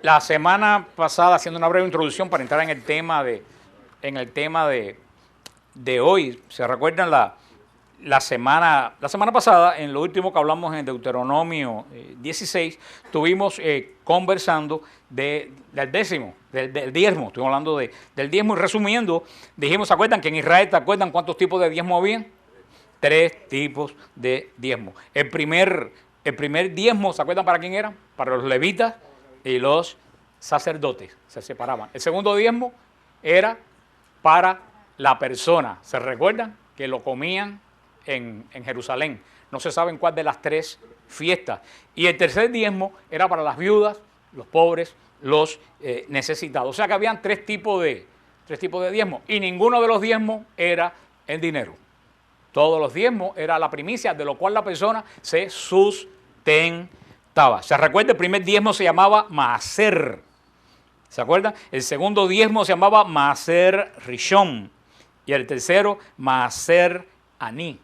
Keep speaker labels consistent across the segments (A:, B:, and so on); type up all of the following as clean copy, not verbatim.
A: La semana pasada, haciendo una breve introducción para entrar en el tema de hoy, ¿se recuerdan la semana pasada, en lo último que hablamos en Deuteronomio 16, estuvimos conversando del décimo, del diezmo, estuvimos hablando del diezmo y resumiendo, dijimos, ¿se acuerdan que en Israel, te acuerdan cuántos tipos de diezmo habían? 3 tipos de diezmo. El primer diezmo, ¿se acuerdan para quién era? Para los levitas y los sacerdotes, se separaban. El segundo diezmo era para la persona, ¿se recuerdan? Que lo comían en Jerusalén. No se sabe en cuál de las 3 fiestas. Y el tercer diezmo era para las viudas, los pobres, los necesitados. O sea que habían 3 tipos de diezmo. Y ninguno de los diezmos era en dinero. Todos los diezmos era la primicia, de lo cual la persona se sustentaba. ¿Se recuerda? El primer diezmo se llamaba Maaser. ¿Se acuerdan? El segundo diezmo se llamaba Maaser Rishon. Y el tercero, Maaser Aní.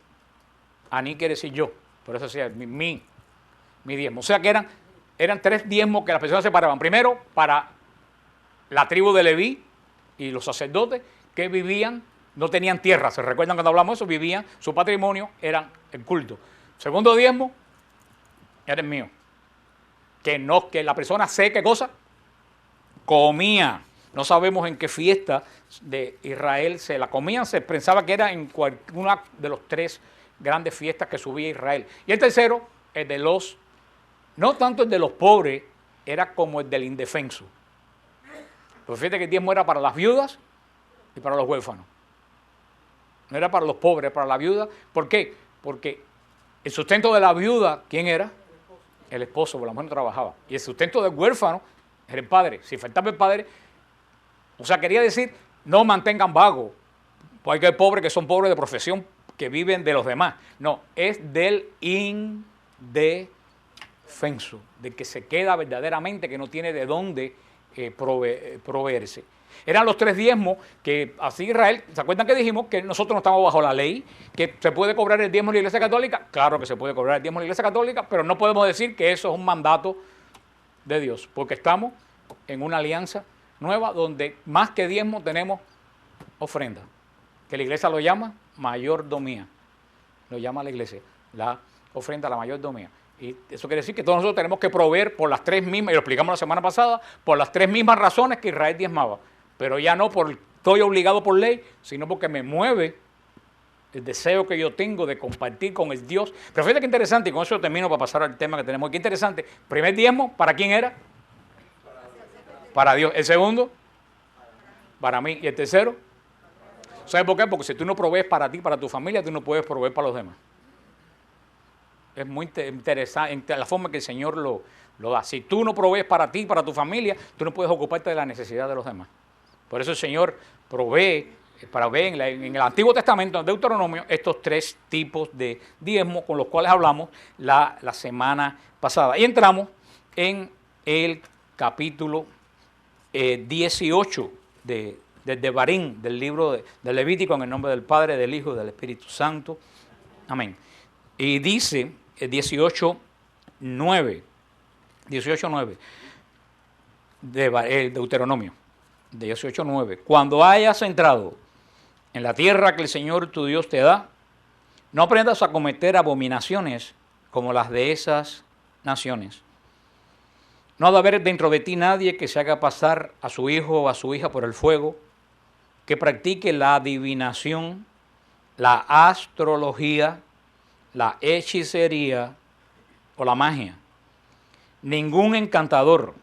A: Aní quiere decir yo. Por eso decía mi diezmo. O sea que eran 3 diezmos que las personas separaban. Primero, para la tribu de Leví y los sacerdotes que vivían, no tenían tierra. ¿Se recuerdan cuando hablamos de eso? Vivían, su patrimonio era el culto. Segundo diezmo, era el mío. Que la persona sé qué cosa comía. No sabemos en qué fiesta de Israel se la comían. Se pensaba que era en una de los 3 grandes fiestas que subía Israel. Y el tercero, no tanto el de los pobres, era como el del indefenso. Pero fíjate que el diezmo era para las viudas y para los huérfanos. No era para los pobres, era para la viuda. ¿Por qué? Porque el sustento de la viuda, ¿quién era? El esposo, porque la mujer no trabajaba. Y el sustento del huérfano era el padre. Si faltaba el padre, o sea, quería decir, no mantengan vagos. Porque hay pobres que son pobres de profesión, que viven de los demás. No, es del indefenso, del que se queda verdaderamente, que no tiene de dónde proveerse. Eran los 3 diezmos que así Israel, ¿se acuerdan que dijimos que nosotros no estamos bajo la ley? ¿Que se puede cobrar el diezmo en la Iglesia Católica? Claro que se puede cobrar el diezmo en la Iglesia Católica, pero no podemos decir que eso es un mandato de Dios, porque estamos en una alianza nueva donde más que diezmo tenemos ofrenda, que la Iglesia lo llama mayordomía, lo llama la Iglesia, la ofrenda, la mayordomía. Y eso quiere decir que todos nosotros tenemos que proveer por las 3 mismas, y lo explicamos la semana pasada, por las 3 mismas razones que Israel diezmaba. Pero ya no estoy obligado por ley, sino porque me mueve el deseo que yo tengo de compartir con el Dios. Pero fíjate qué interesante, y con eso termino para pasar al tema que tenemos. Qué interesante. Primer diezmo, ¿para quién era? Para Dios. El segundo, para mí. Y el tercero, ¿sabes por qué? Porque si tú no provees para ti, para tu familia, tú no puedes proveer para los demás. Es muy interesante la forma que el Señor lo da. Si tú no provees para ti, para tu familia, tú no puedes ocuparte de la necesidad de los demás. Por eso el Señor provee en el Antiguo Testamento, en Deuteronomio, estos 3 tipos de diezmos con los cuales hablamos la semana pasada. Y entramos en el capítulo 18 de Devarim, del libro de Levítico, en el nombre del Padre, del Hijo y del Espíritu Santo. Amén. Y dice 18:9 de Deuteronomio, 18:9, cuando hayas entrado en la tierra que el Señor tu Dios te da, no aprendas a cometer abominaciones como las de esas naciones. No ha de haber dentro de ti nadie que se haga pasar a su hijo o a su hija por el fuego, que practique la adivinación, la astrología, la hechicería o la magia. Ningún encantador,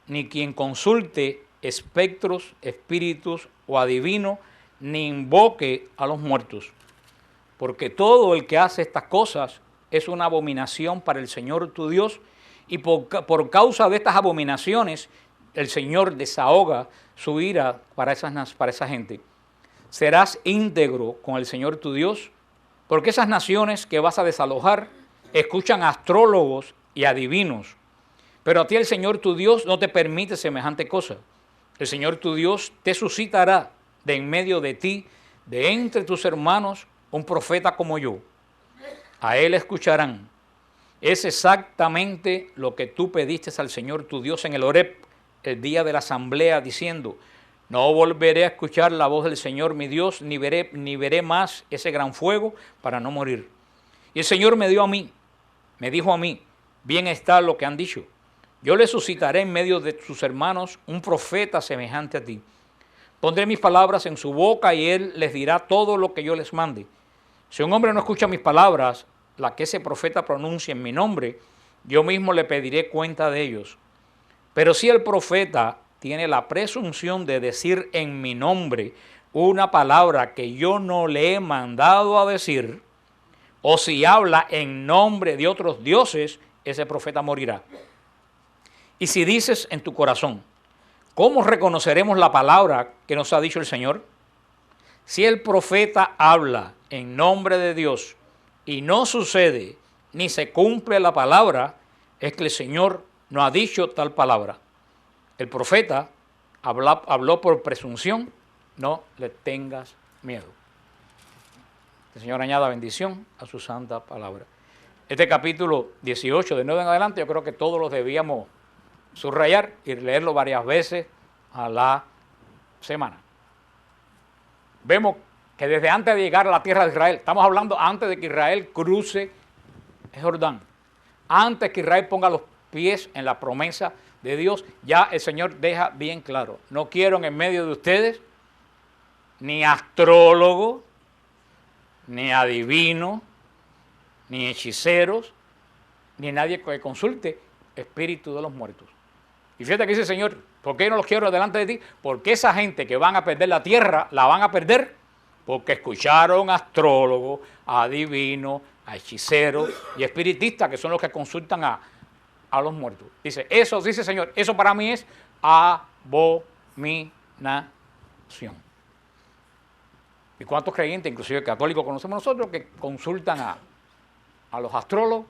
A: ni quien consulte espectros, espíritus o adivino, ni invoque a los muertos. Porque todo el que hace estas cosas es una abominación para el Señor tu Dios, y por causa de estas abominaciones el Señor desahoga su ira para esa gente. Serás íntegro con el Señor tu Dios, porque esas naciones que vas a desalojar escuchan a astrólogos y adivinos, pero a ti el Señor tu Dios no te permite semejante cosa. El Señor tu Dios te suscitará de en medio de ti, de entre tus hermanos, un profeta como yo. A él escucharán. Es exactamente lo que tú pediste al Señor tu Dios en el Horeb, el día de la asamblea, diciendo: no volveré a escuchar la voz del Señor mi Dios, ni veré más ese gran fuego para no morir. Y el Señor me dijo a mí, bien está lo que han dicho. Yo le suscitaré en medio de sus hermanos un profeta semejante a ti. Pondré mis palabras en su boca y él les dirá todo lo que yo les mande. Si un hombre no escucha mis palabras, la que ese profeta pronuncie en mi nombre, yo mismo le pediré cuenta de ellos. Pero si el profeta tiene la presunción de decir en mi nombre una palabra que yo no le he mandado a decir, o si habla en nombre de otros dioses, ese profeta morirá. Y si dices en tu corazón: ¿cómo reconoceremos la palabra que nos ha dicho el Señor? Si el profeta habla en nombre de Dios y no sucede ni se cumple la palabra, es que el Señor no ha dicho tal palabra. El profeta habló por presunción, no le tengas miedo. El Señor añada bendición a su santa palabra. Este capítulo 18, de nuevo en adelante, yo creo que todos los debíamos subrayar y leerlo varias veces a la semana. Vemos que desde antes de llegar a la tierra de Israel, estamos hablando antes de que Israel cruce el Jordán, antes que Israel ponga los pies en la promesa de Dios, ya el Señor deja bien claro: no quiero en medio de ustedes ni astrólogos, ni adivinos, ni hechiceros, ni nadie que consulte espíritu de los muertos. Y fíjate que dice el Señor: ¿por qué no los quiero delante de ti? Porque esa gente que van a perder la tierra, la van a perder porque escucharon a astrólogos, a adivinos, a hechiceros y espiritistas, que son los que consultan a los muertos. Dice, eso, dice el Señor, eso para mí es abominación. ¿Y cuántos creyentes, inclusive católicos, conocemos nosotros que consultan a los astrólogos?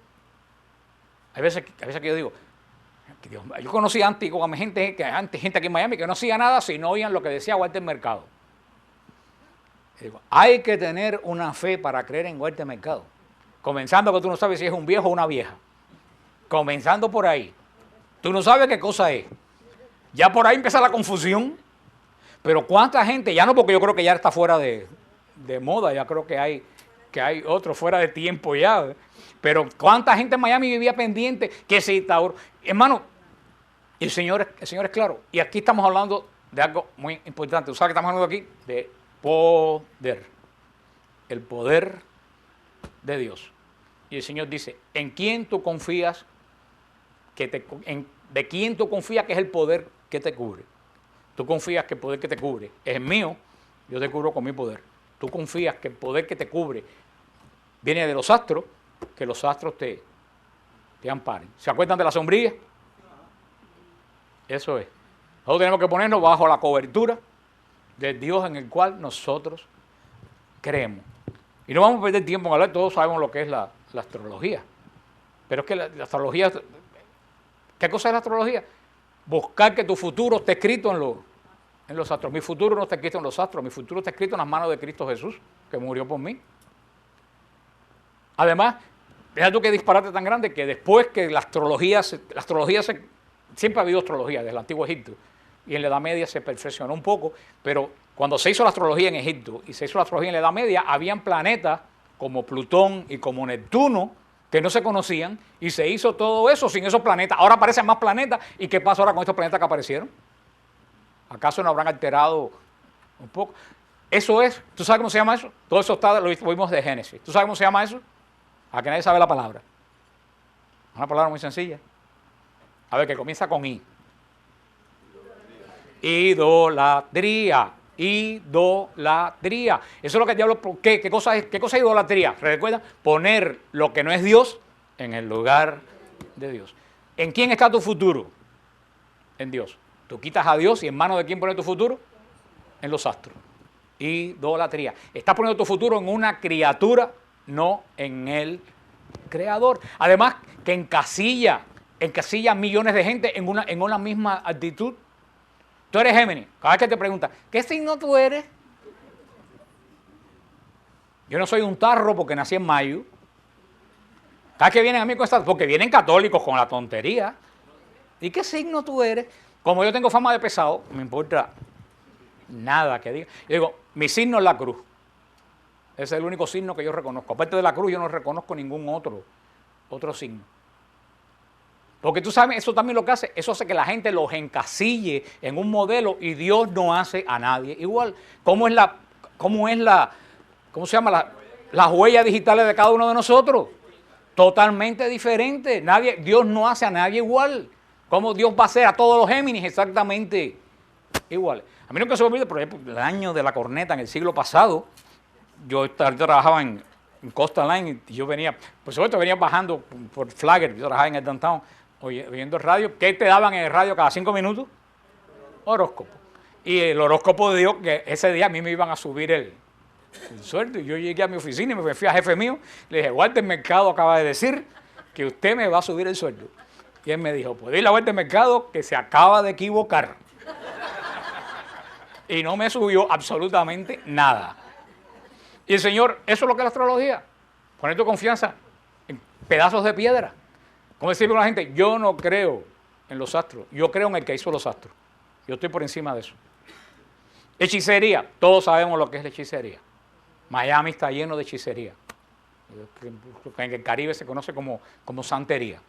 A: Hay veces que yo digo, Dios, yo conocí antes gente aquí en Miami que no hacía nada si no oían lo que decía Walter Mercado. Y digo, hay que tener una fe para creer en Walter Mercado. Comenzando que tú no sabes si es un viejo o una vieja. Comenzando por ahí. Tú no sabes qué cosa es. Ya por ahí empieza la confusión. Pero cuánta gente, ya no, porque yo creo que ya está fuera de moda, ya creo que hay otro fuera de tiempo ya. Pero cuánta gente en Miami vivía pendiente que se instauró. Hermano, el Señor es claro. Y aquí estamos hablando de algo muy importante. ¿Tú sabes que estamos hablando aquí? De poder. El poder de Dios. Y el Señor dice, ¿en quién tú confías? ¿De quién tú confías que es el poder que te cubre? Tú confías que el poder que te cubre es el mío, yo te cubro con mi poder. Tú confías que el poder que te cubre viene de los astros, que los astros te amparen. ¿Se acuerdan de la sombrilla? Eso es. Nosotros tenemos que ponernos bajo la cobertura del Dios en el cual nosotros creemos. Y no vamos a perder tiempo en hablar, todos sabemos lo que es la astrología. Pero es que la astrología, ¿qué cosa es la astrología? Buscar que tu futuro esté escrito en los astros. Mi futuro no está escrito en los astros, mi futuro está escrito en las manos de Cristo Jesús, que murió por mí. Además, fíjate tú qué disparate tan grande, que después que la astrología siempre ha habido astrología desde el antiguo Egipto, y en la Edad Media se perfeccionó un poco, pero cuando se hizo la astrología en Egipto y se hizo la astrología en la Edad Media, habían planetas como Plutón y como Neptuno que no se conocían, y se hizo todo eso sin esos planetas. Ahora aparecen más planetas, ¿y qué pasa ahora con estos planetas que aparecieron? ¿Acaso no habrán alterado un poco? Eso es, ¿tú sabes cómo se llama eso? Todo eso lo vimos de Génesis. ¿Tú sabes cómo se llama eso? A que nadie sabe la palabra. Una palabra muy sencilla. A ver, que comienza con I. Idolatría. Idolatría. Eso es lo que el diablo... ¿Qué cosa es idolatría? ¿Recuerdan? Poner lo que no es Dios en el lugar de Dios. ¿En quién está tu futuro? En Dios. Tú quitas a Dios y en manos de quién pones tu futuro? En los astros. Idolatría. Estás poniendo tu futuro en una criatura, no en el Creador. Además, que encasilla millones de gente en una misma actitud. Tú eres Géminis. Cada vez que te preguntan, ¿qué signo tú eres? Yo no soy un tarro porque nací en mayo. Cada vez que vienen a mí con esta, porque vienen católicos con la tontería. ¿Y qué signo tú eres? Como yo tengo fama de pesado, no me importa nada que diga. Yo digo, mi signo es la cruz. Ese es el único signo que yo reconozco. Aparte de la cruz, yo no reconozco ningún otro signo. Porque tú sabes, eso también lo que hace, eso hace que la gente los encasille en un modelo y Dios no hace a nadie igual. ¿Cómo se llama? Las huellas digitales de cada uno de nosotros? Totalmente diferente. Dios no hace a nadie igual. ¿Cómo Dios va a hacer a todos los Géminis exactamente igual? A mí nunca se me olvida, por ejemplo, el año de la corneta en el siglo pasado, yo trabajaba en Costa Line y yo venía, por supuesto venía bajando por Flagger, yo trabajaba en el downtown, oyendo el radio. ¿Qué te daban en el radio cada 5 minutos? Horóscopo. Y el horóscopo de Dios, que ese día a mí me iban a subir el sueldo. Y yo llegué a mi oficina y me fui a jefe mío, le dije, Walter Mercado acaba de decir que usted me va a subir el sueldo. Y él me dijo, pues dile a Walter Mercado que se acaba de equivocar. Y no me subió absolutamente nada. Y el Señor, eso es lo que es la astrología. Poner tu confianza en pedazos de piedra. Como decirle a la gente, yo no creo en los astros, yo creo en el que hizo los astros. Yo estoy por encima de eso. Hechicería, todos sabemos lo que es la hechicería. Miami está lleno de hechicería. En el Caribe se conoce como santería.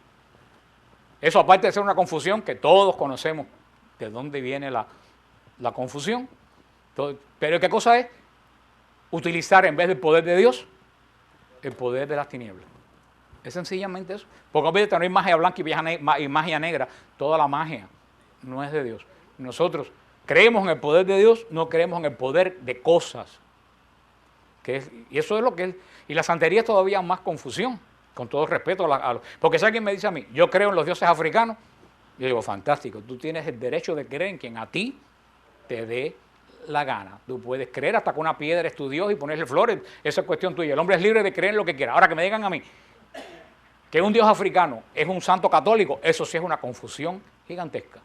A: Eso, aparte de ser una confusión, que todos conocemos de dónde viene la confusión. Pero ¿qué cosa es? Utilizar en vez del poder de Dios, el poder de las tinieblas. Es sencillamente eso. Porque obviamente no hay magia blanca y magia negra. Toda la magia no es de Dios. Nosotros creemos en el poder de Dios, no creemos en el poder de cosas. Y eso es lo que es. Y la santería es todavía más confusión, con todo respeto. Porque si alguien me dice a mí, yo creo en los dioses africanos, yo digo, fantástico, tú tienes el derecho de creer en quien a ti te dé la gana. Tú puedes creer hasta con una piedra es tu Dios y ponerle flores, eso es cuestión tuya. El hombre es libre de creer en lo que quiera. Ahora que me digan a mí que un Dios africano es un santo católico, eso sí es una confusión gigantesca.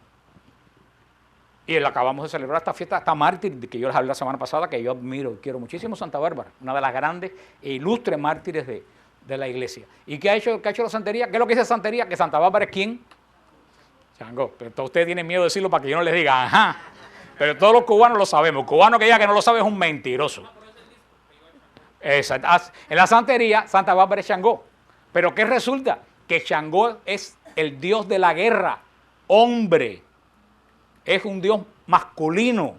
A: Y acabamos de celebrar esta fiesta, esta mártir, que yo les hablé la semana pasada, que yo admiro y quiero muchísimo, Santa Bárbara, una de las grandes e ilustres mártires de la iglesia. ¿Y qué ha hecho la santería? ¿Qué es lo que dice santería? Que Santa Bárbara es ¿quién? Chango. Pero todos ustedes tienen miedo de decirlo para que yo no les diga, ajá. Pero todos los cubanos lo sabemos. El cubano que diga que no lo sabe es un mentiroso. Exacto. En la santería, Santa Bárbara es Changó. Pero ¿qué resulta? Que Changó es el dios de la guerra, hombre. Es un dios masculino.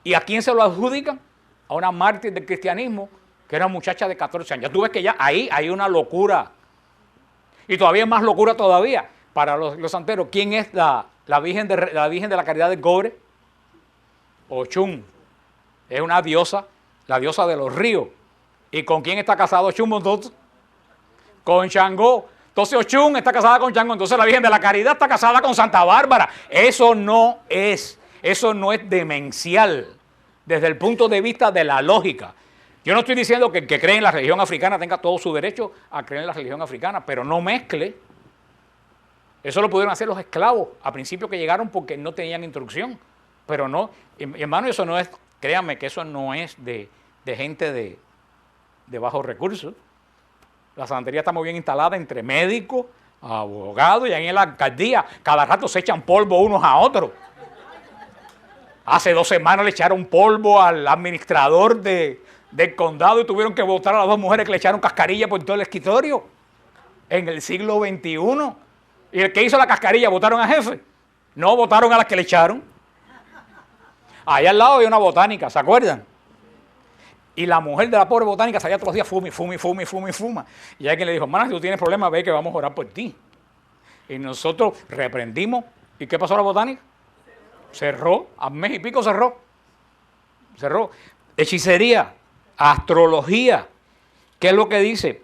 A: ¿Y a quién se lo adjudican? A una mártir del cristianismo, que era una muchacha de 14 años. Ya tú ves que ya ahí hay una locura. Y todavía más locura todavía. Para los santeros, ¿quién es la Virgen de la Caridad del Cobre? Ochum. Es una diosa, la diosa de los ríos. ¿Y con quién está casado Ochum entonces? Con Changó. Entonces Ochum está casada con Changó, entonces la Virgen de la Caridad está casada con Santa Bárbara. Eso no es demencial desde el punto de vista de la lógica. Yo no estoy diciendo que el que cree en la religión africana tenga todo su derecho a creer en la religión africana, pero no mezcle. Eso lo pudieron hacer los esclavos a principio que llegaron porque no tenían instrucción. Pero no, hermano, eso no es, créanme que eso no es de gente de bajos recursos. La santería está muy bien instalada entre médicos, abogados y ahí en la alcaldía. Cada rato se echan polvo unos a otros. Hace 2 semanas le echaron polvo al administrador del condado y tuvieron que votar a las 2 mujeres que le echaron cascarilla por todo el escritorio. En el siglo XXI. Y el que hizo la cascarilla, ¿votaron a jefe? No, votaron a las que le echaron. Allá al lado había una botánica, ¿se acuerdan? Y la mujer de la pobre botánica salía todos los días, fuma. Y alguien le dijo, hermana, si tú tienes problemas, ve que vamos a orar por ti. Y nosotros reprendimos. ¿Y qué pasó a la botánica? Cerró, a mes y pico cerró. Hechicería, astrología. ¿Qué es lo que dice?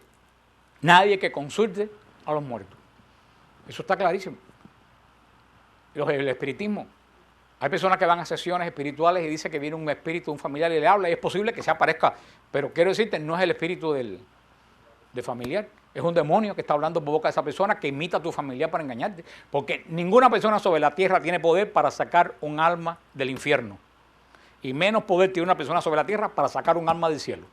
A: Nadie que consulte a los muertos. Eso está clarísimo. El espiritismo. Hay personas que van a sesiones espirituales y dicen que viene un espíritu, un familiar y le habla y es posible que se aparezca. Pero quiero decirte, no es el espíritu del familiar. Es un demonio que está hablando por boca de esa persona que imita a tu familiar para engañarte. Porque ninguna persona sobre la tierra tiene poder para sacar un alma del infierno. Y menos poder tiene una persona sobre la tierra para sacar un alma del cielo.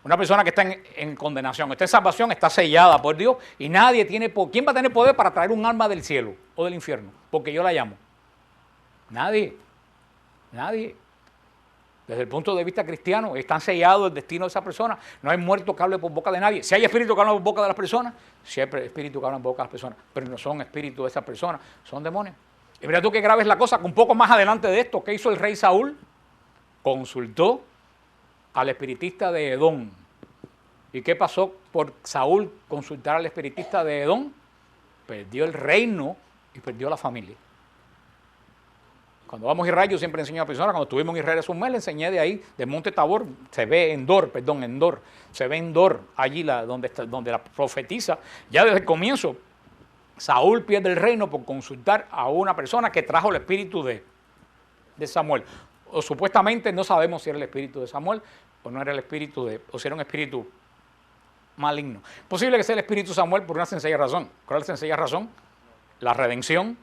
A: Una persona que está en condenación, está en salvación, está sellada por Dios y nadie tiene poder. ¿Quién va a tener poder para traer un alma del cielo o del infierno? Porque yo la llamo. Nadie. Nadie. Desde el punto de vista cristiano, están sellados el destino de esa persona. No hay muerto que hable por boca de nadie. Si hay espíritu que habla por boca de las personas, siempre hay espíritu que habla por boca de las personas. Pero no son espíritus de esas personas, son demonios. Y mira tú que graves la cosa, un poco más adelante de esto, ¿qué hizo el rey Saúl? Consultó al espiritista de Edom. ¿Y qué pasó por Saúl consultar al espiritista de Edom? Perdió el reino y perdió la familia. Cuando vamos a Israel, yo siempre enseño a personas, cuando estuvimos en Israel hace un mes, le enseñé de ahí, de Monte Tabor, se ve Endor, se ve Endor, allí donde la profetiza, ya desde el comienzo, Saúl pierde el reino por consultar a una persona que trajo el espíritu de Samuel. O supuestamente no sabemos si era el espíritu de Samuel, o no era el espíritu o si era un espíritu maligno. Posible que sea el espíritu de Samuel por una sencilla razón. ¿Cuál es la sencilla razón? La redención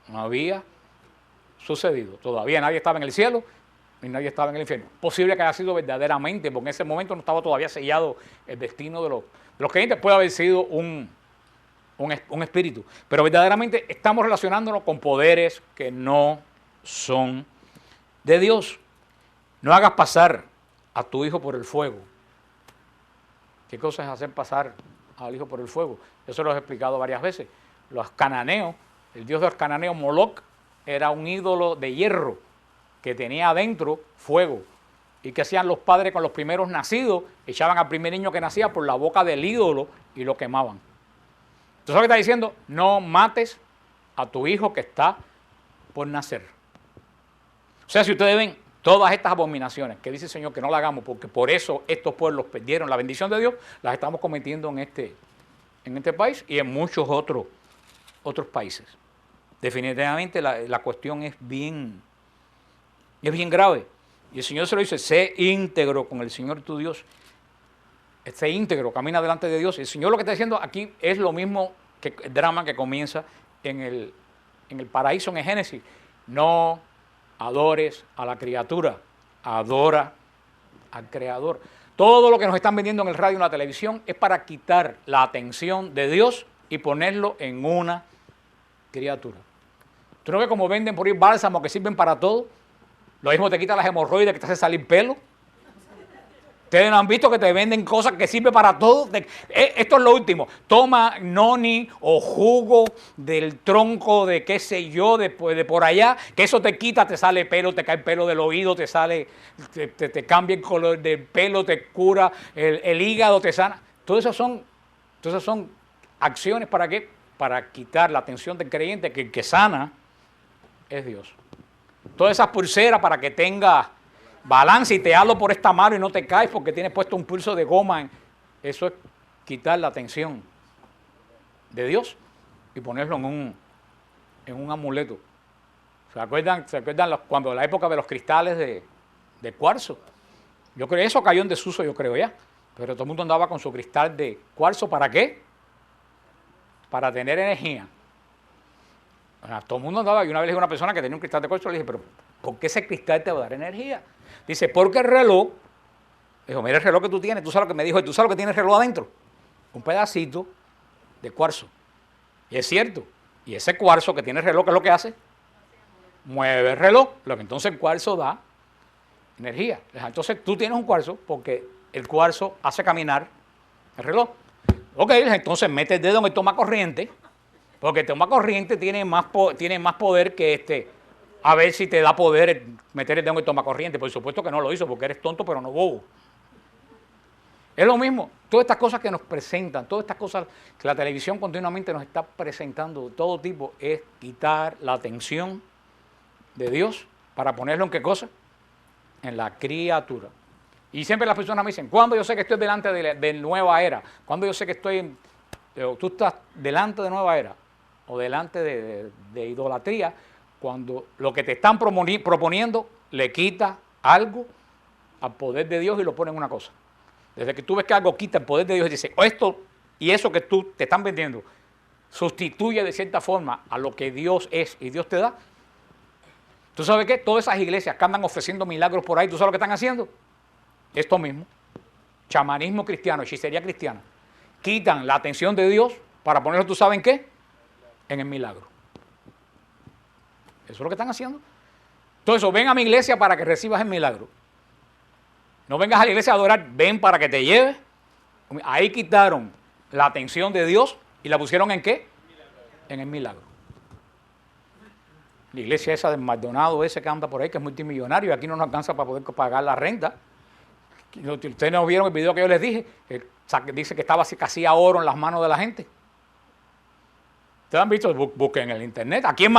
A: no había sucedido. Todavía nadie estaba en el cielo y nadie estaba en el infierno. Posible que haya sido verdaderamente, porque en ese momento no estaba todavía sellado el destino de los creyentes. Puede haber sido un espíritu. Pero verdaderamente estamos relacionándonos con poderes que no son de Dios. No hagas pasar a tu hijo por el fuego. ¿Qué cosa es hacer pasar al hijo por el fuego? Eso lo he explicado varias veces. Los cananeos, el dios de los cananeos, Moloc, era un ídolo de hierro que tenía adentro fuego. ¿Y qué hacían los padres con los primeros nacidos? Echaban al primer niño que nacía por la boca del ídolo y lo quemaban. ¿Tú sabes lo que está diciendo? No mates a tu hijo que está por nacer. O sea, si ustedes ven todas estas abominaciones que dice el Señor que no las hagamos, porque por eso estos pueblos perdieron la bendición de Dios, las estamos cometiendo en este país y en muchos otros países. Definitivamente la cuestión es bien grave. Y el Señor se lo dice, sé íntegro con el Señor tu Dios. Sé íntegro, camina delante de Dios. Y el Señor lo que está diciendo aquí es lo mismo que el drama que comienza en el paraíso en el Génesis. No adores a la criatura, adora al Creador. Todo lo que nos están vendiendo en el radio y en la televisión es para quitar la atención de Dios y ponerlo en una criatura. ¿Tú no ves cómo venden por ahí bálsamos que sirven para todo? Lo mismo te quita las hemorroides, que te hace salir pelo. Ustedes no han visto que te venden cosas que sirven para todo. Esto es lo último. Toma noni o jugo del tronco de qué sé yo, de por allá, que eso te quita, te sale pelo, te cae pelo del oído, te cambia el color del pelo, te cura el hígado, te sana. Todas esas son acciones ¿para qué? Para quitar la atención del creyente, que el que sana es Dios. Todas esas pulseras para que tenga balance y te hablo por esta mano y no te caes porque tienes puesto un pulso de goma. Eso es quitar la atención de Dios y ponerlo en un amuleto. ¿Se acuerdan cuando la época de los cristales de cuarzo? Yo creo que eso cayó en desuso, yo creo ya. Pero todo el mundo andaba con su cristal de cuarzo. ¿Para qué? Para tener energía. Todo el mundo andaba, y una vez le dije a una persona que tenía un cristal de cuarzo, le dije, pero ¿por qué ese cristal te va a dar energía? Dice, porque el reloj, dijo, mira el reloj que tú tienes, tú sabes lo que me dijo, tú sabes lo que tiene el reloj adentro, un pedacito de cuarzo. Y es cierto, y ese cuarzo que tiene el reloj, ¿qué es lo que hace? Mueve el reloj, lo que entonces el cuarzo da energía. Entonces tú tienes un cuarzo porque el cuarzo hace caminar el reloj. Ok, entonces mete el dedo en el tomacorriente, porque el tomacorriente tiene más poder que a ver si te da poder meter el dedo en el tomacorriente. Por supuesto que no lo hizo, porque eres tonto, pero no bobo. Es lo mismo, todas estas cosas que nos presentan, todas estas cosas que la televisión continuamente nos está presentando, todo tipo, es quitar la atención de Dios para ponerlo en qué cosa? En la criatura. Y siempre las personas me dicen, ¿cuándo yo sé que estoy delante de nueva era? ¿Cuándo yo sé que tú estás delante de nueva era? O delante de idolatría, cuando lo que te están proponiendo le quita algo al poder de Dios y lo pone en una cosa. Desde que tú ves que algo quita el poder de Dios y dice, esto y eso que tú te están vendiendo, sustituye de cierta forma a lo que Dios es y Dios te da. ¿Tú sabes qué? Todas esas iglesias que andan ofreciendo milagros por ahí, ¿tú sabes lo que están haciendo? Esto mismo. Chamanismo cristiano, hechicería cristiana. Quitan la atención de Dios para ponerlo, ¿tú sabes en qué? En el milagro. Eso es lo que están haciendo. Entonces, ven a mi iglesia para que recibas el milagro. No vengas a la iglesia a adorar, ven para que te lleves. Ahí quitaron la atención de Dios y la pusieron ¿en qué? En el milagro. La iglesia esa del Maldonado ese que anda por ahí, que es multimillonario, y aquí no nos alcanza para poder pagar la renta. Ustedes no vieron el video que yo les dije, que dice que estaba así, que hacía oro en las manos de la gente. Ustedes han visto, busquen en el internet, aquí en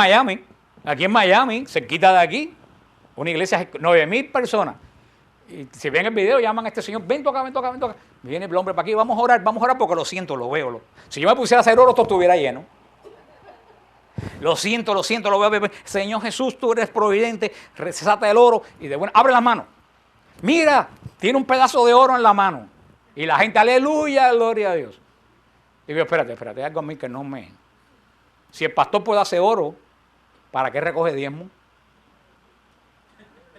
A: Miami, cerquita de aquí, una iglesia de 9,000 personas. Y si ven el video, llaman a este señor, ven toca. Viene el hombre para aquí, vamos a orar porque lo siento, lo veo. Si yo me pusiera a hacer oro, esto estuviera lleno. Lo siento, lo veo. Señor Jesús, tú eres providente, desata el oro y de bueno, abre las manos. Mira, tiene un pedazo de oro en la mano. Y la gente, aleluya, gloria a Dios. Y digo, espérate, hay algo a mí que no me... Si el pastor puede hacer oro, ¿para qué recoge diezmo?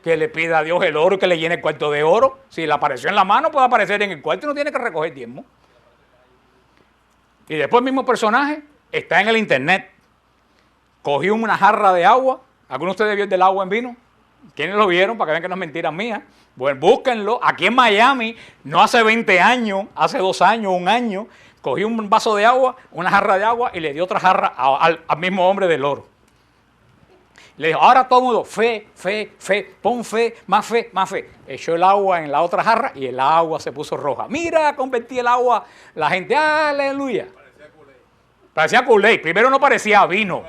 A: Que le pida a Dios el oro y que le llene el cuarto de oro. Si le apareció en la mano, puede aparecer en el cuarto y no tiene que recoger diezmo. Y después el mismo personaje está en el internet. Cogió una jarra de agua. ¿Alguno de ustedes vio el del agua en vino? ¿Quiénes lo vieron? Para que vean que no es mentira mía. Bueno, búsquenlo. Aquí en Miami, no hace 20 años, hace 2 años, 1 año, cogió un vaso de agua, una jarra de agua y le dio otra jarra al mismo hombre del oro. Le dijo, ahora todo el mundo, fe, pon fe, más fe. Echó el agua en la otra jarra y el agua se puso roja. Mira, convertí el agua. La gente, aleluya. Parecía Kool-Aid. Primero no parecía vino.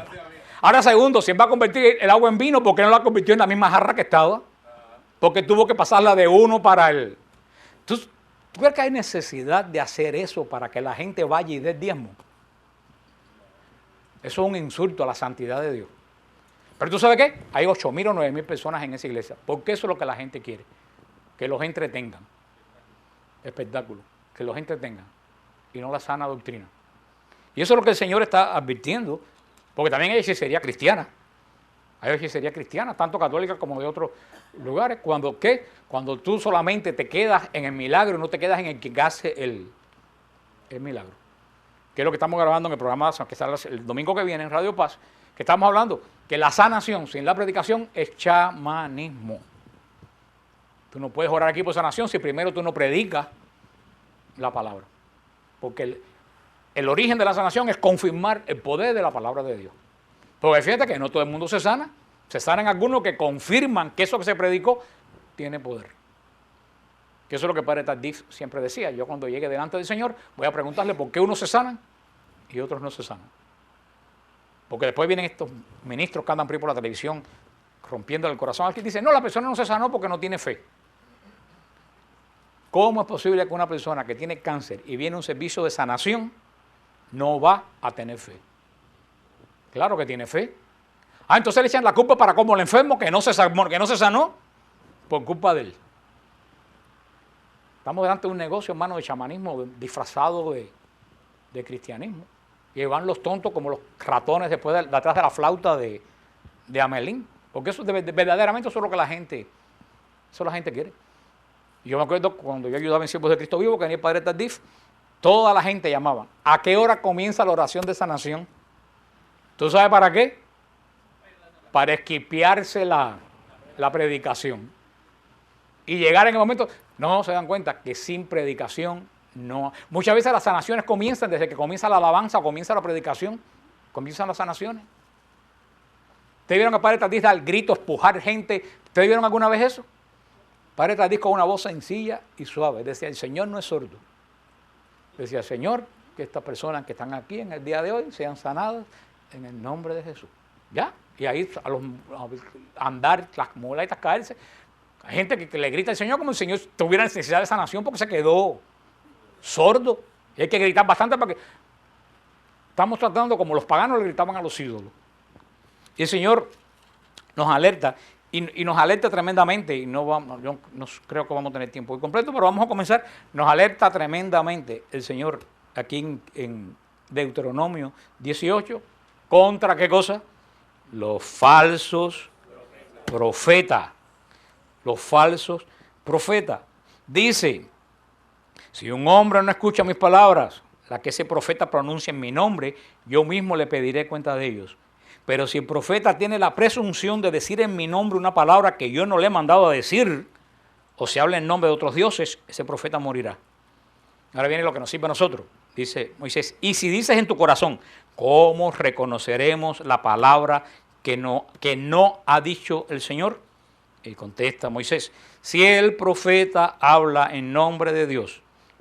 A: Ahora segundo, si él va a convertir el agua en vino, ¿por qué no la convirtió en la misma jarra que estaba? Porque tuvo que pasarla de uno para el... ¿Tú crees que hay necesidad de hacer eso para que la gente vaya y dé el diezmo? Eso es un insulto a la santidad de Dios. Pero ¿tú sabes qué? Hay 8,000 o 9,000 personas en esa iglesia. Porque eso es lo que la gente quiere. Que los entretengan. Espectáculo. Que los entretengan. Y no la sana doctrina. Y eso es lo que el Señor está advirtiendo. Porque también hay hechicería cristiana. Hay hechicería cristiana, tanto católica como de otros lugares. Cuando tú solamente te quedas en el milagro y no te quedas en el que hace el milagro. Que es lo que estamos grabando en el programa que sale el domingo que viene en Radio Paz. Que estamos hablando que la sanación sin la predicación es chamanismo. Tú no puedes orar aquí por sanación si primero tú no predicas la palabra. Porque el origen de la sanación es confirmar el poder de la palabra de Dios. Porque fíjate que no todo el mundo se sana. Se sanan algunos que confirman que eso que se predicó tiene poder. Que eso es lo que Padre Tardif siempre decía. Yo cuando llegue delante del Señor voy a preguntarle por qué unos se sanan y otros no se sanan. Porque después vienen estos ministros que andan por ahí por la televisión rompiendo el corazón. Aquí dicen, no, la persona no se sanó porque no tiene fe. ¿Cómo es posible que una persona que tiene cáncer y viene a un servicio de sanación no va a tener fe? Claro que tiene fe. Entonces le echan la culpa para como el enfermo que no se sanó por culpa de él. Estamos delante de un negocio, hermano, de chamanismo disfrazado de cristianismo. Y van los tontos como los ratones después de atrás de la flauta de Amelín. Porque eso verdaderamente eso es lo que la gente quiere. Y yo me acuerdo cuando yo ayudaba en Siervos de Cristo Vivo, que venía el Padre Tardif, toda la gente llamaba. ¿A qué hora comienza la oración de sanación? ¿Tú sabes para qué? Para esquipearse la predicación. Y llegar en el momento, no se dan cuenta que sin predicación no. Muchas veces las sanaciones comienzan desde que comienza la alabanza o comienza la predicación. Comienzan las sanaciones. ¿Ustedes vieron que Padre Tardif dar gritos, pujar gente? ¿Ustedes vieron alguna vez eso? Padre Tardif con una voz sencilla y suave. Decía, el Señor no es sordo. Decía, Señor, que estas personas que están aquí en el día de hoy sean sanadas en el nombre de Jesús. ¿Ya? Y ahí a andar, las muletas caerse. Hay gente que le grita al Señor como si el Señor tuviera necesidad de sanación porque se quedó sordo. Y hay que gritar bastante porque estamos tratando como los paganos le gritaban a los ídolos. Y el Señor nos alerta y nos alerta tremendamente. Y yo no creo que vamos a tener tiempo completo, pero vamos a comenzar. Nos alerta tremendamente el Señor aquí en Deuteronomio 18. ¿Contra qué cosa? Los falsos profetas. Los falsos profetas. Dice, si un hombre no escucha mis palabras, la que ese profeta pronuncia en mi nombre, yo mismo le pediré cuenta de ellos. Pero si el profeta tiene la presunción de decir en mi nombre una palabra que yo no le he mandado a decir, o se habla en nombre de otros dioses, ese profeta morirá. Ahora viene lo que nos sirve a nosotros. Dice Moisés, y si dices en tu corazón, ¿cómo reconoceremos la palabra que no ha dicho el Señor? Y contesta Moisés, si el profeta habla en nombre de Dios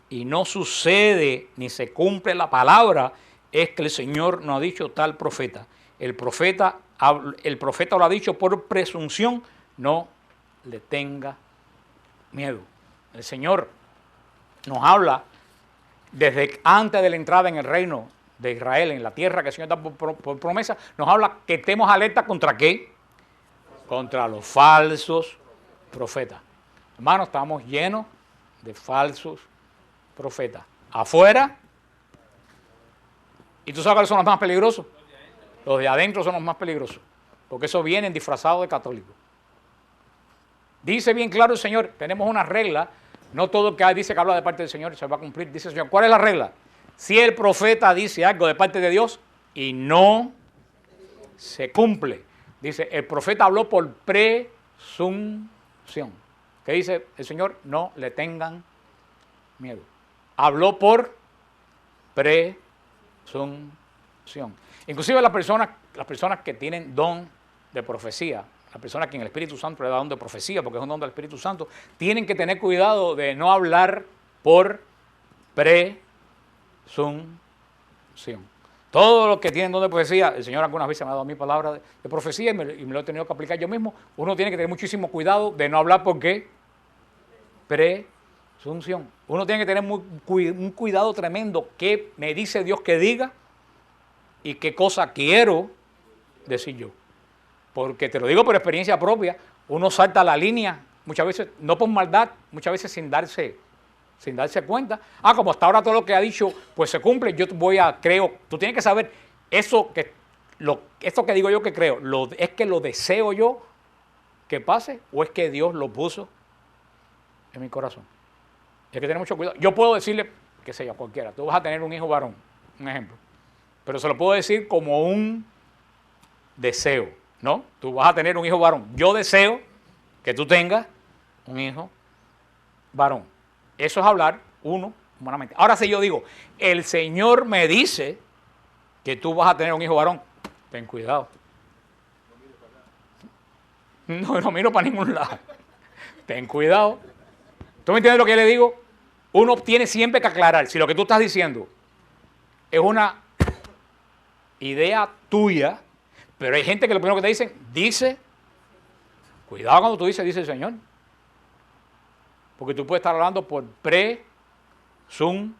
A: y no sucede ni se cumple la palabra, es que el Señor no ha dicho tal profeta. El profeta lo ha dicho por presunción, no le tenga miedo. El Señor nos habla desde antes de la entrada en el reino de Israel, en la tierra que el Señor da por promesa, nos habla que estemos alerta contra ¿qué? Contra los falsos profetas. Hermanos, estamos llenos de falsos profetas. Afuera, ¿y tú sabes cuáles son los más peligrosos? Los de adentro son los más peligrosos, porque esos vienen disfrazados de católicos. Dice bien claro el Señor, tenemos una regla, no todo el que dice que habla de parte del Señor se va a cumplir. Dice el Señor, ¿cuál es la regla? Si el profeta dice algo de parte de Dios y no se cumple, dice, el profeta habló por presunción. ¿Qué dice el Señor? No le tengan miedo. Habló por presunción. Inclusive las personas que tienen don de profecía, las personas que en el Espíritu Santo le da don de profecía, porque es un don del Espíritu Santo, tienen que tener cuidado de no hablar por presunción. Todos los que tienen don de profecía, el Señor algunas veces me ha dado a mí palabras de profecía y me lo he tenido que aplicar yo mismo. Uno tiene que tener muchísimo cuidado de no hablar por qué presunción. Uno tiene que tener un cuidado tremendo. ¿Qué me dice Dios que diga? Y qué cosa quiero decir yo. Porque te lo digo por experiencia propia, uno salta la línea muchas veces, no por maldad, muchas veces sin darse cuenta. Como hasta ahora todo lo que ha dicho, pues se cumple, yo creo. Tú tienes que saber, esto que digo yo que creo, ¿es que lo deseo yo que pase o es que Dios lo puso en mi corazón? Hay que tener mucho cuidado. Yo puedo decirle, qué sé yo, a cualquiera, tú vas a tener un hijo varón, un ejemplo, pero se lo puedo decir como un deseo, ¿no? Tú vas a tener un hijo varón. Yo deseo que tú tengas un hijo varón. Eso es hablar uno humanamente. Ahora si yo digo, el Señor me dice que tú vas a tener un hijo varón, ten cuidado. No miro para ningún lado. Ten cuidado. ¿Tú me entiendes lo que le digo? Uno tiene siempre que aclarar si lo que tú estás diciendo es una idea tuya, pero hay gente que lo primero que te dicen, dice, cuidado cuando tú dices el Señor. Porque tú puedes estar hablando por presunción.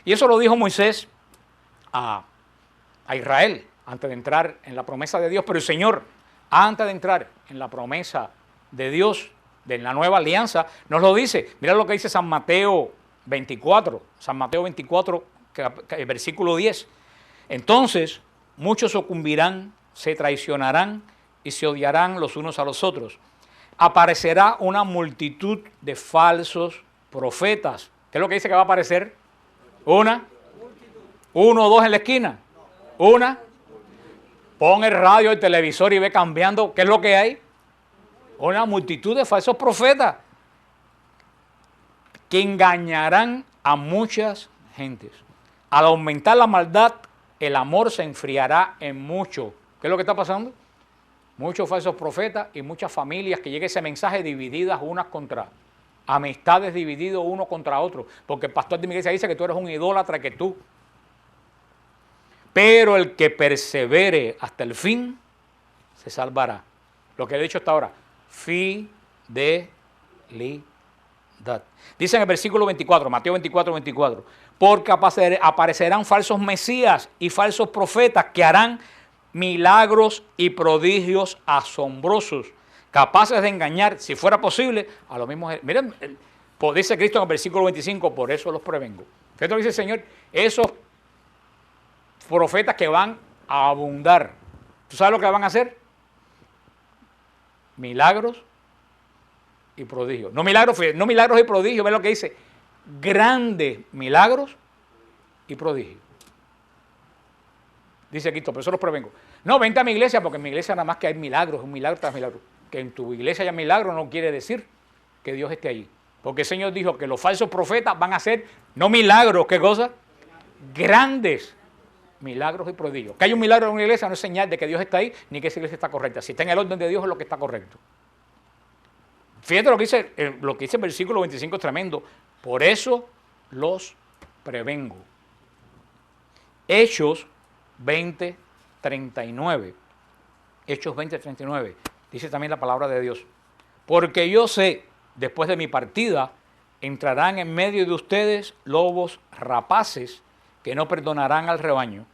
A: Y eso lo dijo Moisés a Israel antes de entrar en la promesa de Dios. Pero el Señor, antes de entrar en la promesa de Dios, de la nueva alianza, nos lo dice. Mira lo que dice San Mateo 24. San Mateo 24, versículo 10. Entonces, muchos sucumbirán, se traicionarán y se odiarán los unos a los otros. Aparecerá una multitud de falsos profetas. ¿Qué es lo que dice que va a aparecer? Uno o dos en la esquina. Una. Pon el radio, el televisor y ve cambiando. ¿Qué es lo que hay? Una multitud de falsos profetas que engañarán a muchas gentes. Al aumentar la maldad, el amor se enfriará en mucho. ¿Qué es lo que está pasando? Muchos falsos profetas y muchas familias que llegue ese mensaje divididas unas contra amistades, divididos uno contra otro. Porque el pastor de mi iglesia dice que tú eres un idólatra, que tú. Pero el que persevere hasta el fin se salvará. Lo que he dicho hasta ahora, fidelidad. Dice en el versículo 24, Mateo 24, 24, porque aparecerán falsos mesías y falsos profetas que harán milagros y prodigios asombrosos, capaces de engañar, si fuera posible, a los mismos. Miren, dice Cristo en el versículo 25, por eso los prevengo. ¿Qué dice el Señor? Esos profetas que van a abundar, ¿tú sabes lo que van a hacer? Milagros y prodigios. No milagros y prodigios, ve lo que dice, grandes milagros y prodigios. Dice Cristo, por eso los prevengo. No, vente a mi iglesia, porque en mi iglesia nada más que hay milagros, un milagro tras milagro. Que en tu iglesia haya milagros no quiere decir que Dios esté allí. Porque el Señor dijo que los falsos profetas van a hacer, no milagros, ¿qué cosa? Grandes milagros y prodigios. Que hay un milagro en una iglesia no es señal de que Dios está ahí, ni que esa iglesia está correcta. Si está en el orden de Dios es lo que está correcto. Fíjate lo que dice el versículo 25, es tremendo. Por eso los prevengo. Hechos 20:39. Hechos 20:39. Dice también la palabra de Dios. Porque yo sé, después de mi partida, entrarán en medio de ustedes lobos rapaces que no perdonarán al rebaño.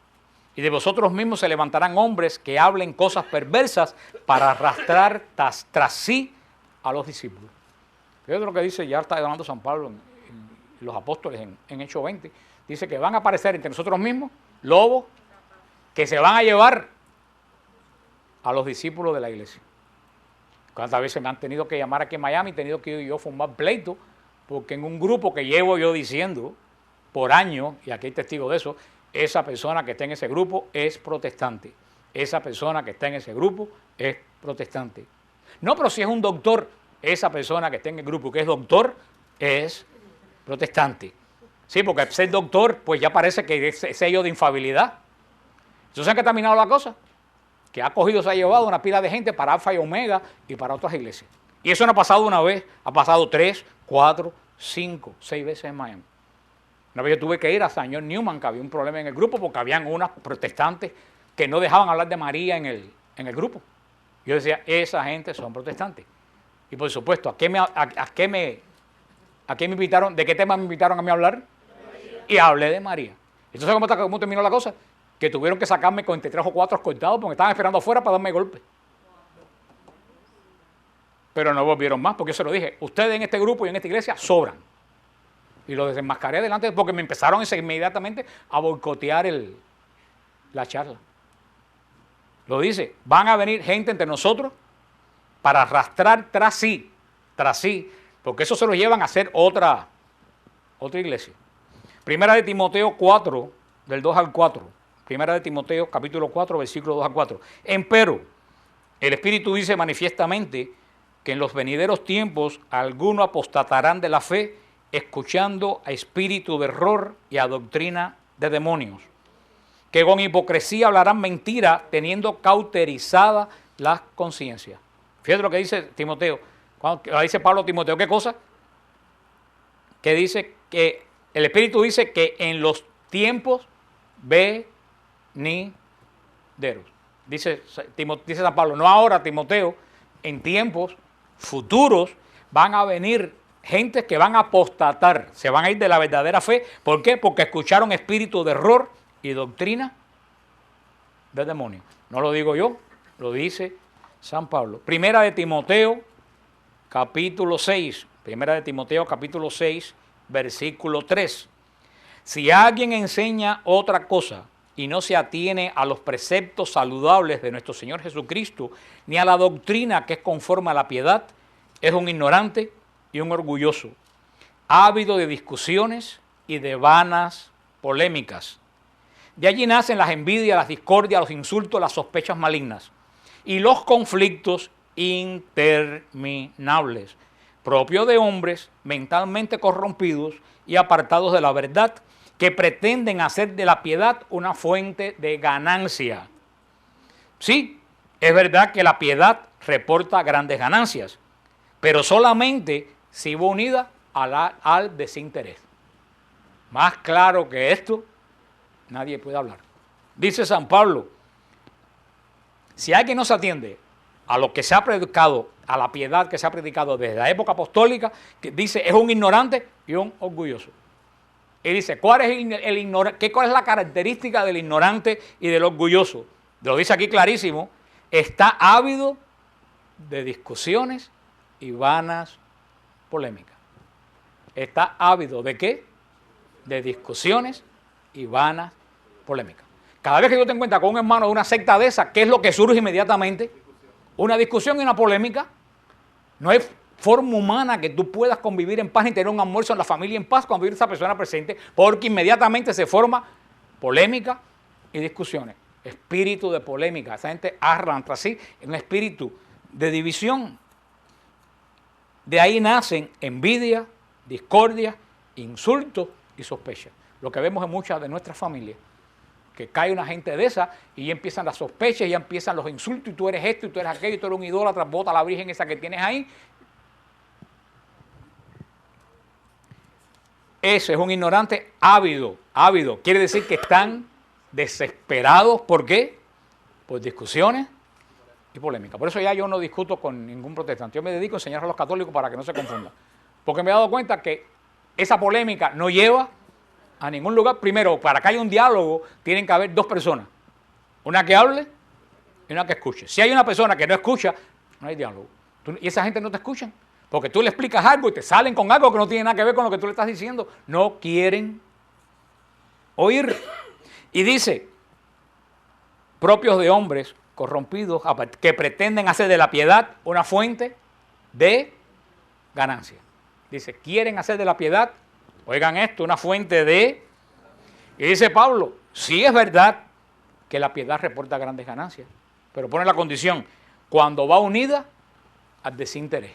A: Y de vosotros mismos se levantarán hombres que hablen cosas perversas para arrastrar tras sí a los discípulos. Fíjate lo que dice, ya está hablando San Pablo en los apóstoles en Hechos 20. Dice que van a aparecer entre nosotros mismos lobos que se van a llevar a los discípulos de la iglesia. ¿Cuántas veces me han tenido que llamar aquí en Miami? He tenido que yo formar pleito, porque en un grupo que llevo yo diciendo por años, y aquí hay testigo de eso, esa persona que está en ese grupo es protestante. Esa persona que está en ese grupo es protestante. No, pero si es un doctor, esa persona que está en el grupo que es doctor es protestante. Sí, porque ser doctor, pues ya parece que es sello de infabilidad. ¿Entonces han terminado la cosa? Que ha cogido, se ha llevado una pila de gente para Alfa y Omega y para otras iglesias. Y eso no ha pasado una vez, ha pasado 3, 4, 5, 6 veces en Miami. Una vez yo tuve que ir a señor Newman, que había un problema en el grupo, porque habían unas protestantes que no dejaban hablar de María en el grupo. Yo decía, esa gente son protestantes. Y por supuesto, ¿a qué me invitaron? ¿De qué tema me invitaron a mí a hablar? Y hablé de María. Entonces, ¿cómo terminó la cosa? Que tuvieron que sacarme con entre 3 o 4 cortados porque estaban esperando afuera para darme golpe. Pero no volvieron más, porque yo se lo dije, ustedes en este grupo y en esta iglesia sobran. Y lo desenmascaré delante porque me empezaron inmediatamente a boicotear la charla. Lo dice, van a venir gente entre nosotros para arrastrar tras sí, porque eso se lo llevan a hacer otra iglesia. Primera de Timoteo 4, del 2 al 4. Primera de Timoteo, capítulo 4, versículo 2 al 4. Empero, el Espíritu dice manifiestamente que en los venideros tiempos algunos apostatarán de la fe, escuchando a espíritu de error y a doctrina de demonios, que con hipocresía hablarán mentira, teniendo cauterizada la conciencia. Fíjate lo que dice Timoteo. Cuando dice Pablo a Timoteo, ¿qué cosa? Que dice que el Espíritu dice que en los tiempos venideros. Dice San Pablo, no ahora, Timoteo, en tiempos futuros van a venir gente que van a apostatar, se van a ir de la verdadera fe. ¿Por qué? Porque escucharon espíritu de error y doctrina de demonio. No lo digo yo, lo dice San Pablo. Primera de Timoteo, capítulo 6. Primera de Timoteo, capítulo 6, versículo 3. Si alguien enseña otra cosa y no se atiene a los preceptos saludables de nuestro Señor Jesucristo, ni a la doctrina que es conforme a la piedad, es un ignorante y un orgulloso, ávido de discusiones y de vanas polémicas. De allí nacen las envidias, las discordias, los insultos, las sospechas malignas y los conflictos interminables, propios de hombres mentalmente corrompidos y apartados de la verdad, que pretenden hacer de la piedad una fuente de ganancia. Sí, es verdad que la piedad reporta grandes ganancias, pero solamente si va unida al desinterés. Más claro que esto, nadie puede hablar. Dice San Pablo, si alguien no se atiende a lo que se ha predicado, a la piedad que se ha predicado desde la época apostólica, que dice es un ignorante y un orgulloso. Y dice, ¿cuál es la característica del ignorante y del orgulloso? Lo dice aquí clarísimo, está ávido de discusiones y vanas polémicas. Está ávido ¿de qué? De discusiones y vanas polémicas. Cada vez que yo te encuentras con un hermano de una secta de esa, ¿qué es lo que surge inmediatamente? Una discusión y una polémica. No hay forma humana que tú puedas convivir en paz y tener un almuerzo en la familia en paz cuando vive esa persona presente, porque inmediatamente se forma polémica y discusiones. espíritu de polémica. Esa gente arranca así en un espíritu de división. De ahí nacen envidia, discordia, insultos y sospechas. Lo que vemos en muchas de nuestras familias, que cae una gente de esa y ya empiezan las sospechas, ya empiezan los insultos, y tú eres esto, y tú eres aquello, y tú eres un idólatra, bota a la virgen esa que tienes ahí. Ese es un ignorante ávido, ávido. Quiere decir que están desesperados. ¿Por qué? Por discusiones y polémica. Por eso ya yo no discuto con ningún protestante. Yo me dedico a enseñar a los católicos para que no se confundan. Porque me he dado cuenta que esa polémica no lleva a ningún lugar. Primero, para que haya un diálogo, tienen que haber dos personas. Una que hable y una que escuche. Si hay una persona que no escucha, no hay diálogo. Y esa gente no te escucha. Porque tú le explicas algo y te salen con algo que no tiene nada que ver con lo que tú le estás diciendo. No quieren oír. Y dice, propios de hombres corrompidos que pretenden hacer de la piedad una fuente de ganancia. Dice, quieren hacer de la piedad, oigan esto, una fuente de... Y dice Pablo, sí es verdad que la piedad reporta grandes ganancias, pero pone la condición, cuando va unida al desinterés.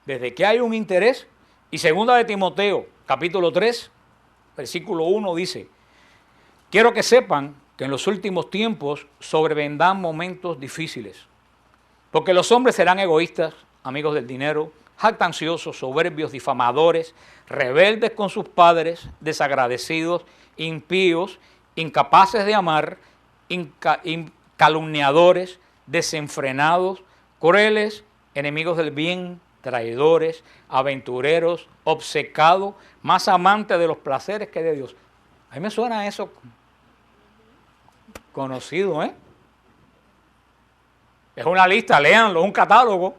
A: Desde que hay un interés, y segunda de Timoteo, capítulo 3, versículo 1 dice, quiero que sepan que en los últimos tiempos sobrevendrán momentos difíciles, porque los hombres serán egoístas, amigos del dinero, jactanciosos, soberbios, difamadores, rebeldes con sus padres, desagradecidos, impíos, incapaces de amar, calumniadores, desenfrenados, crueles, enemigos del bien, traidores, aventureros, obcecados, más amantes de los placeres que de Dios. A mí me suena eso conocido, ¿eh? Es una lista, léanlo, es un catálogo.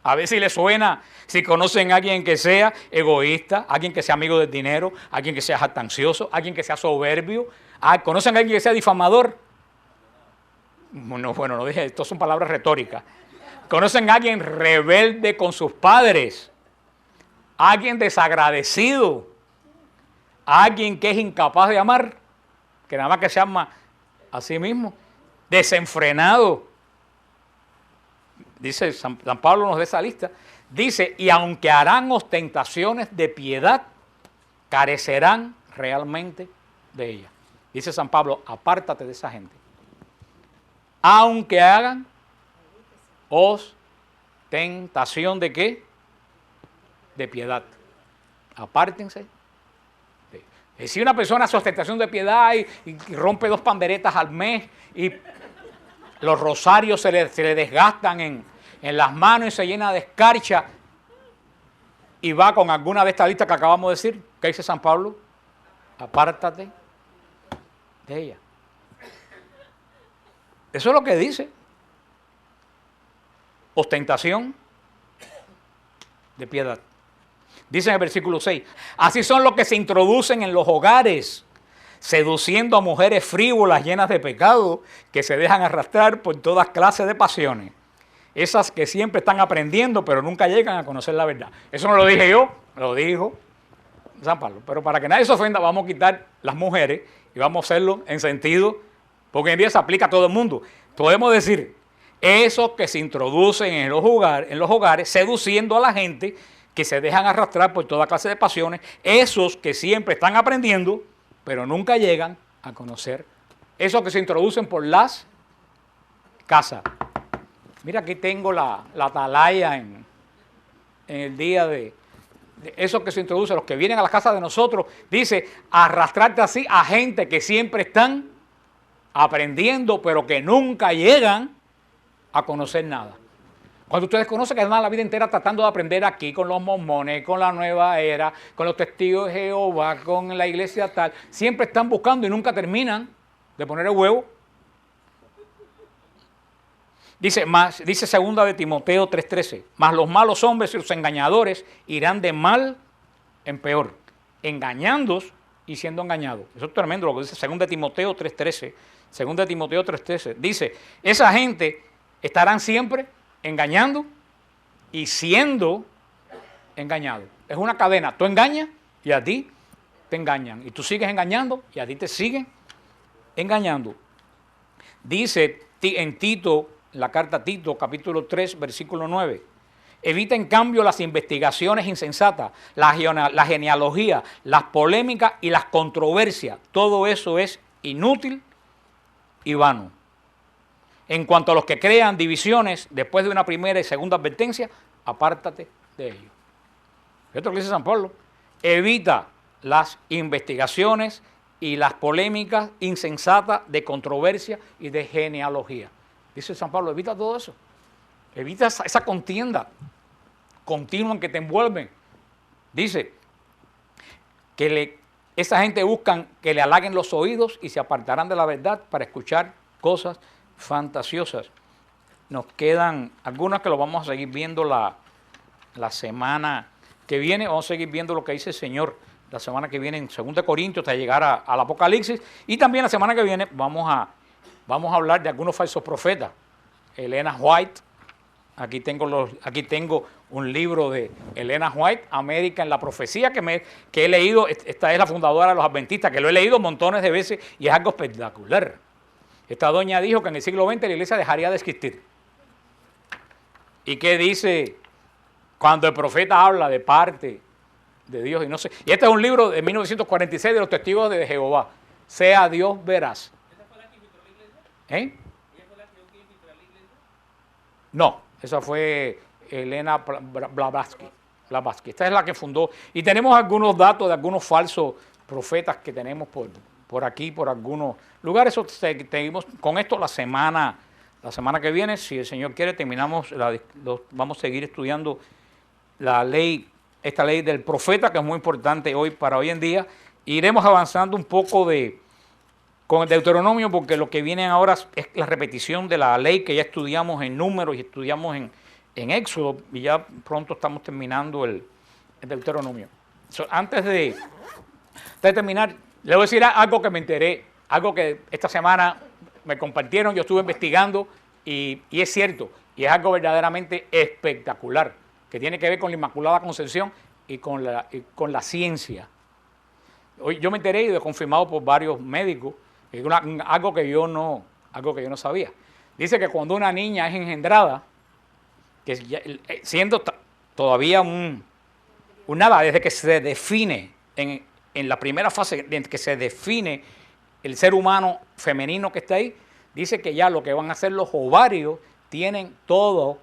A: A ver si les suena, si conocen a alguien que sea egoísta, alguien que sea amigo del dinero, alguien que sea jactancioso, alguien que sea soberbio, ¿conocen a alguien que sea difamador? No, bueno, no dije, esto son palabras retóricas. ¿Conocen a alguien rebelde con sus padres? ¿Alguien desagradecido? ¿Alguien que es incapaz de amar? Que nada más que se ama a sí mismo. Desenfrenado. Dice, San Pablo nos da esa lista. Dice, y aunque harán ostentaciones de piedad, carecerán realmente de ella. Dice San Pablo, apártate de esa gente. Aunque hagan ostentación de ¿qué? De piedad. Apártense. Si una persona hace ostentación de piedad y rompe 2 panderetas al mes y los rosarios se le desgastan en las manos y se llena de escarcha y va con alguna de estas listas que acabamos de decir, ¿qué dice San Pablo? Apártate de ella. Eso es lo que dice. Ostentación de piedad. Dice en el versículo 6, así son los que se introducen en los hogares, seduciendo a mujeres frívolas llenas de pecado, que se dejan arrastrar por todas clases de pasiones. Esas que siempre están aprendiendo, pero nunca llegan a conocer la verdad. Eso no lo dije yo, lo dijo San Pablo. Pero para que nadie se ofenda, vamos a quitar las mujeres y vamos a hacerlo en sentido, porque hoy en día se aplica a todo el mundo. Podemos decir, esos que se introducen en los hogares, seduciendo a la gente, que se dejan arrastrar por toda clase de pasiones, esos que siempre están aprendiendo, pero nunca llegan a conocer, esos que se introducen por las casas. Mira, aquí tengo la atalaya en el día de esos que se introducen, los que vienen a las casas de nosotros, dice, arrastrarte así a gente que siempre están aprendiendo, pero que nunca llegan a conocer nada. Cuando ustedes conocen que andan la vida entera tratando de aprender aquí con los mormones, con la nueva era, con los testigos de Jehová, con la iglesia tal, siempre están buscando y nunca terminan de poner el huevo. Dice 2 de Timoteo 3:13, mas los malos hombres y los engañadores irán de mal en peor, engañándoos y siendo engañados. Eso es tremendo lo que dice 2 de Timoteo 3:13. 2 de Timoteo 3:13 dice, esa gente estarán siempre engañando y siendo engañado. Es una cadena. Tú engañas y a ti te engañan. Y tú sigues engañando y a ti te siguen engañando. Dice en Tito, la carta a Tito, capítulo 3, versículo 9. Evita en cambio las investigaciones insensatas, la genealogía, las polémicas y las controversias. Todo eso es inútil y vano. En cuanto a los que crean divisiones después de una primera y segunda advertencia, apártate de ellos. Esto es lo que dice San Pablo. Evita las investigaciones y las polémicas insensatas de controversia y de genealogía. Dice San Pablo, evita todo eso. Evita esa contienda continua en que te envuelven. Dice que esa gente buscan que le halaguen los oídos y se apartarán de la verdad para escuchar cosas fantasiosas. Nos quedan algunas que lo vamos a seguir viendo la semana que viene. Vamos a seguir viendo lo que dice el Señor la semana que viene en 2 Corintios hasta llegar al Apocalipsis. Y también la semana que viene vamos a hablar de algunos falsos profetas. Elena White, aquí tengo un libro de Elena White, América en la Profecía, que he leído. Esta es la fundadora de los adventistas, que lo he leído montones de veces y es algo espectacular. Esta doña dijo que en el siglo XX la iglesia dejaría de existir. ¿Y qué dice cuando el profeta habla de parte de Dios? Y no sé. Y este es un libro de 1946 de los testigos de Jehová. Sea Dios veraz.
B: ¿Esa fue la que infiltró la iglesia? ¿Ella fue la que infiltró la iglesia?
A: No, esa fue Elena Blavatsky. Esta es la que fundó. Y tenemos algunos datos de algunos falsos profetas que tenemos por aquí, por algunos lugares. Eso seguimos con esto la semana que viene. Si el Señor quiere, vamos a seguir estudiando esta ley del profeta, que es muy importante para hoy en día. Iremos avanzando un poco con el Deuteronomio, porque lo que viene ahora es la repetición de la ley que ya estudiamos en Números y estudiamos en Éxodo, y ya pronto estamos terminando el Deuteronomio. Antes de terminar, le voy a decir algo que me enteré, algo que esta semana me compartieron, yo estuve investigando y es cierto, y es algo verdaderamente espectacular, que tiene que ver con la Inmaculada Concepción y con la ciencia. Hoy yo me enteré y lo he confirmado por varios médicos, algo que yo no sabía. Dice que cuando una niña es engendrada, que siendo todavía un nada, desde que se define, en la primera fase, en que se define el ser humano femenino que está ahí, dice que ya lo que van a hacer los ovarios tienen toda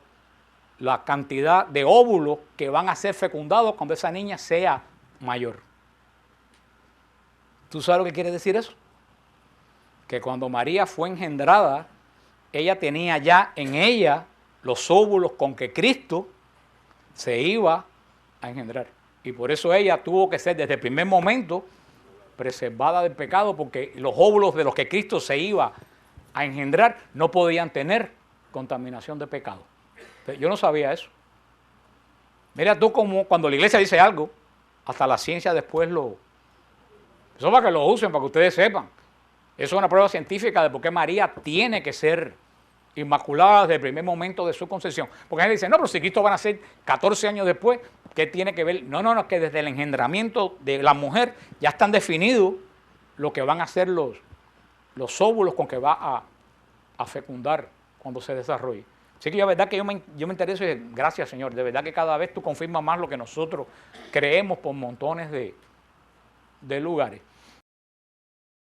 A: la cantidad de óvulos que van a ser fecundados cuando esa niña sea mayor. ¿Tú sabes lo que quiere decir eso? Que cuando María fue engendrada, ella tenía ya en ella los óvulos con que Cristo se iba a engendrar. Y por eso ella tuvo que ser desde el primer momento preservada del pecado, porque los óvulos de los que Cristo se iba a engendrar no podían tener contaminación de pecado. Pero yo no sabía eso. Mira tú como cuando la iglesia dice algo, hasta la ciencia después eso para que lo usen, para que ustedes sepan. Eso es una prueba científica de por qué María tiene que ser inmaculada desde el primer momento de su concepción. Porque él dice, no, pero si Cristo va a nacer 14 años después, ¿qué tiene que ver? No, es que desde el engendramiento de la mujer ya están definidos lo que van a ser los óvulos con que va a fecundar cuando se desarrolle. Así que la verdad que yo me intereso y gracias, Señor, de verdad que cada vez tú confirmas más lo que nosotros creemos por montones de lugares.